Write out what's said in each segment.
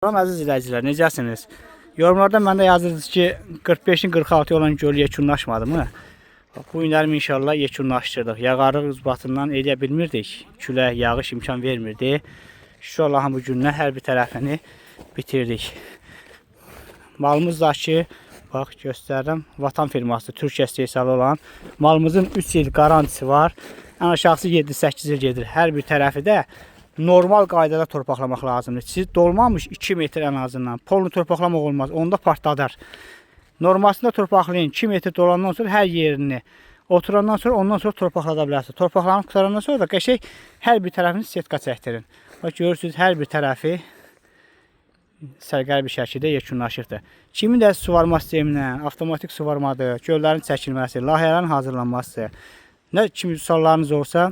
Salam əziz izləyicilər, necəsiniz? Yorumlarda məndə yazırdınız ki, 45-in 46 olan göl yekunlaşmadı mı? Bu günlərim inşallah yekunlaşdırdıq. Yağarlıq rüzbatından eləyə bilmirdik. Külək, yağış imkan vermirdi. Şükür Allah'ın bu gününə hər bir tərəfini bitirdik. Malımız da ki, bax göstərirəm, Vatan firması, Türkiyə istehsalı olan malımızın 3 il garantisi var. Ən aşağısı 7-8 il gedir. Hər bir tərəfi də normal qaydada torpaqlamaq lazımdır. Siz dolmamış 2 metr ən azından. Polnu torpaqlamaq olmaz. Onda partladar. Normalsında torpaqlayın. 2 metr dolandan sonra hər yerini oturandan sonra ondan sonra torpaqlada bilərsiniz. Torpaqlanıb qutarandan sonra da qəşəng hər bir tərəfini setka çəkdirin. Bax görürsünüz hər bir tərəfi sərgəli bir şəkildə yekunlaşırdı. Kimin də suvarma sistemindən, avtomatik suvarmadır, göllərin çəkilməsi, layihələrin hazırlanması, nə kimi suallarınız olsa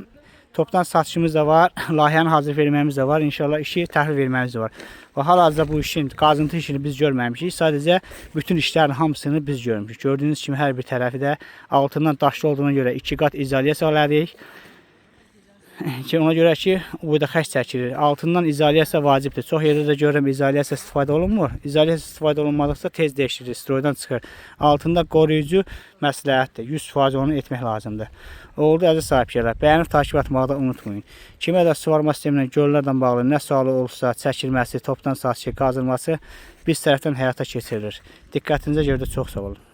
topdan satışımız da var, layihəni hazır vermemiz de var. İnşallah işi təhvil vermemiz de var. Və hal-hazırda bu işin, qazıntı işini biz görməmişik. Sadəcə bütün işlərin hamısını biz görmüşük. Gördüyünüz kimi hər bir tərəfi də altından daşlı olduğuna görə 2 qat izolyasiya elədik. Ona görə ki, burada xəş çəkilir. Altından izolyasiya vacibdir. Çox yerdə də görürəm izolyasiya istifadə olunmur. İzolyasiya istifadə olunmadıqsa tez dəyişilir, stroydan çıxır. Altında qoruyucu məsləhətdir. 100% onu etmək lazımdır. Oldu əziz sahibkarlar. Bəyənib takip etməyi də unutmayın. Kimə də suvarma sistemindən göllərdən bağlı nə sualı olursa, çəkilməsi, topdan satışı, qazılması biz tərəfdən həyata keçirilir. Diqqətinizə görə də çox sağ olun.